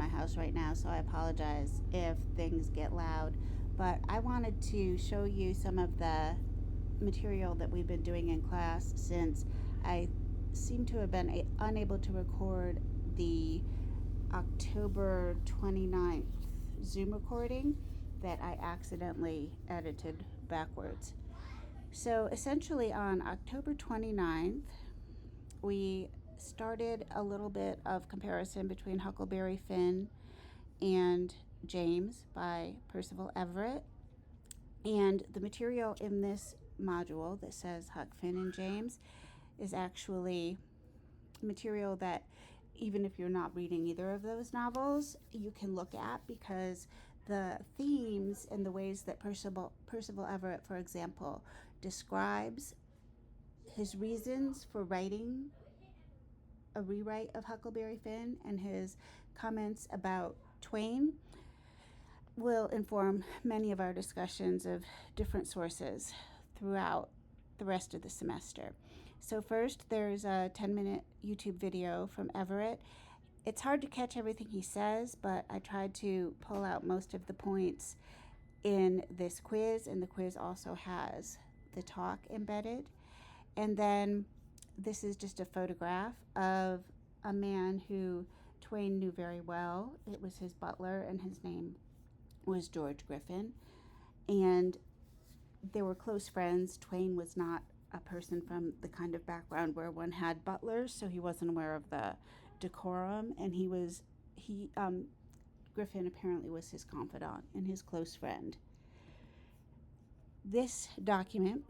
my house right now, so I apologize if things get loud. But I wanted to show you some of the material that we've been doing in class, since I seem to have been unable to record the October 29th Zoom recording that I accidentally edited backwards. So essentially on October 29th, we started a little bit of comparison between Huckleberry Finn and James by Percival Everett. And the material in this module that says Huck Finn and James is actually material that, even if you're not reading either of those novels, you can look at, because the themes and the ways that Percival Everett, for example, describes his reasons for writing a rewrite of Huckleberry Finn and his comments about Twain will inform many of our discussions of different sources throughout the rest of the semester. So first, there's a 10-minute YouTube video from Everett. It's hard to catch everything he says, but I tried to pull out most of the points in this quiz, and the quiz also has the talk embedded. And then this is just a photograph of a man who Twain knew very well. It was his butler, and his name was George Griffin. And they were close friends. Twain was not a person from the kind of background where one had butlers, so he wasn't aware of the decorum, and Griffin apparently was his confidant and his close friend. This document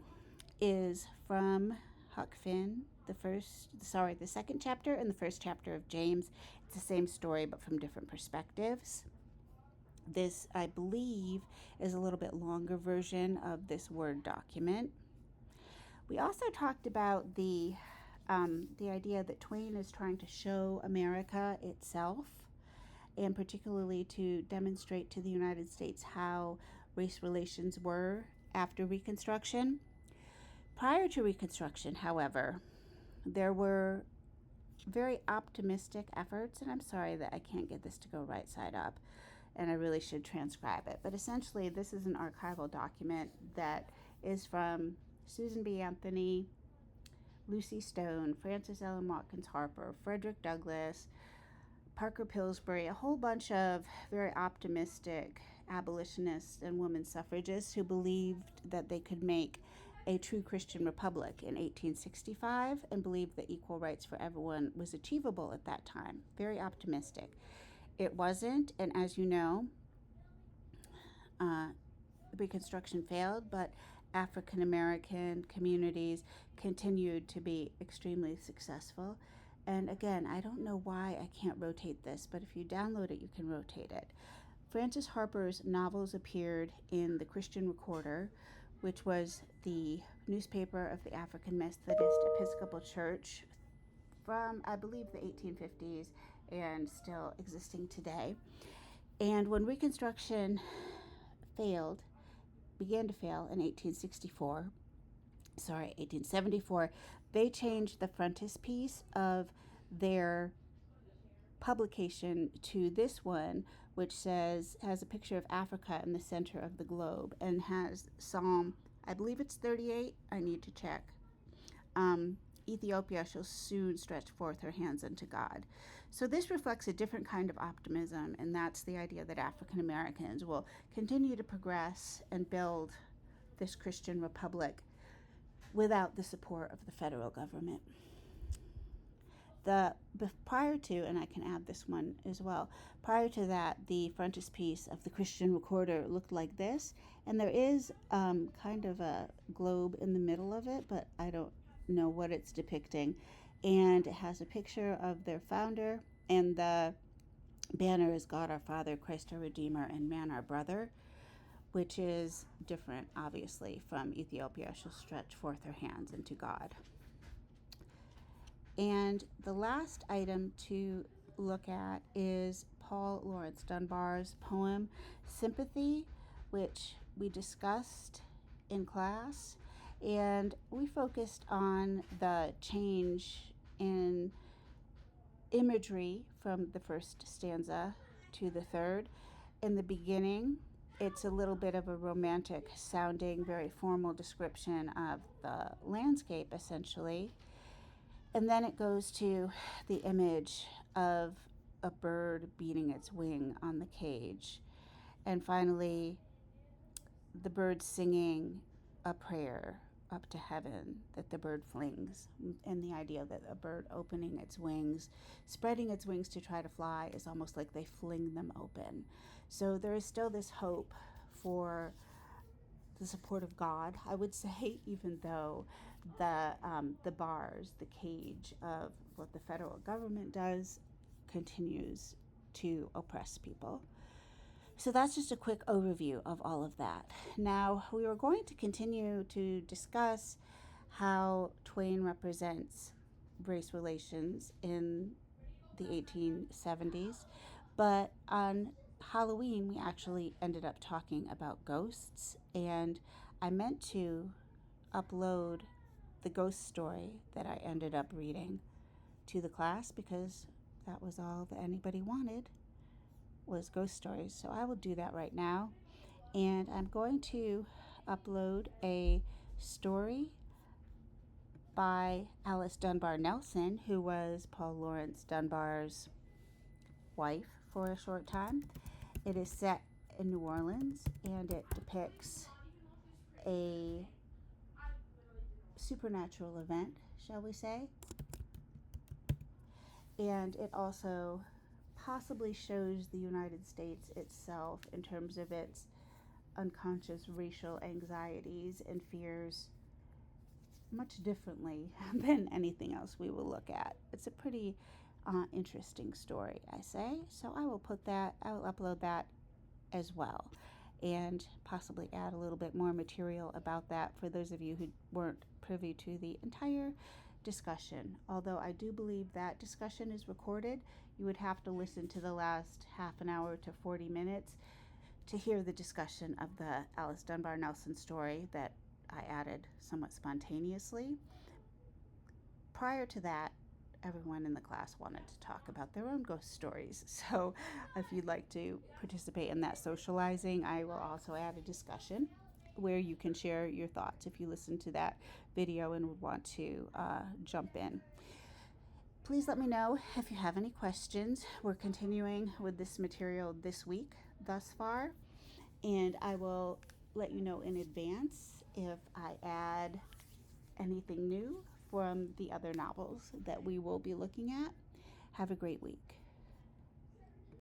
is from Huck Finn, the second chapter and the first chapter of James. It's the same story but from different perspectives. This, I believe, is a little bit longer version of this Word document. We also talked about the idea that Twain is trying to show America itself, and particularly to demonstrate to the United States how race relations were after Reconstruction. Prior to Reconstruction, however, there were very optimistic efforts, and I'm sorry that I can't get this to go right side up, and I really should transcribe it. But essentially, this is an archival document that is from Susan B. Anthony, Lucy Stone, Frances Ellen Watkins Harper, Frederick Douglass, Parker Pillsbury, a whole bunch of very optimistic abolitionists and women suffragists who believed that they could make a true Christian republic in 1865 and believed that equal rights for everyone was achievable at that time. Very optimistic. It wasn't, and as you know, Reconstruction failed, but African American communities continued to be extremely successful. And again, I don't know why I can't rotate this, but if you download it, you can rotate it. Frances Harper's novels appeared in the Christian Recorder, which was the newspaper of the African Methodist Episcopal Church from, I believe, the 1850s and still existing today. And when Reconstruction began to fail in 1874, they changed the frontispiece of their publication to this one, which has a picture of Africa in the center of the globe and has Psalm, I believe it's 38, I need to check. Ethiopia shall soon stretch forth her hands unto God. So this reflects a different kind of optimism, and that's the idea that African Americans will continue to progress and build this Christian republic without the support of the federal government. Prior to, and I can add this one as well, prior to that, the frontispiece of the Christian Recorder looked like this, and there is kind of a globe in the middle of it, but I don't know what it's depicting, and it has a picture of their founder, and the banner is God our Father, Christ our Redeemer, and man our brother, which is different, obviously, from Ethiopia shall stretch forth her hands unto God. And the last item to look at is Paul Laurence Dunbar's poem, Sympathy, which we discussed in class, and we focused on the change in imagery from the first stanza to the third. In the beginning, it's a little bit of a romantic sounding, very formal description of the landscape, essentially. And then it goes to the image of a bird beating its wing on the cage. And finally, the bird singing a prayer up to heaven that the bird flings. And the idea that a bird opening its wings, spreading its wings to try to fly, is almost like they fling them open. So there is still this hope for the support of God, I would say, even though the bars, the cage of what the federal government does, continues to oppress people. So that's just a quick overview of all of that. Now, we are going to continue to discuss how Twain represents race relations in the 1870s, but on Halloween, we actually ended up talking about ghosts, and I meant to upload the ghost story that I ended up reading to the class because that was all that anybody wanted, was ghost stories. So I will do that right now, and I'm going to upload a story by Alice Dunbar Nelson, who was Paul Laurence Dunbar's wife for a short time. It is set in New Orleans, and it depicts a supernatural event, shall we say. And it also possibly shows the United States itself in terms of its unconscious racial anxieties and fears much differently than anything else we will look at. It's a pretty interesting story, I say. So I will upload that as well, and possibly add a little bit more material about that for those of you who weren't privy to the entire discussion. Although I do believe that discussion is recorded, you would have to listen to the last half an hour to 40 minutes to hear the discussion of the Alice Dunbar Nelson story that I added somewhat spontaneously. Prior to that, everyone in the class wanted to talk about their own ghost stories. So if you'd like to participate in that socializing, I will also add a discussion where you can share your thoughts if you listen to that video and would want to jump in. Please let me know if you have any questions. We're continuing with this material this week thus far, and I will let you know in advance if I add anything new from the other novels that we will be looking at. Have a great week.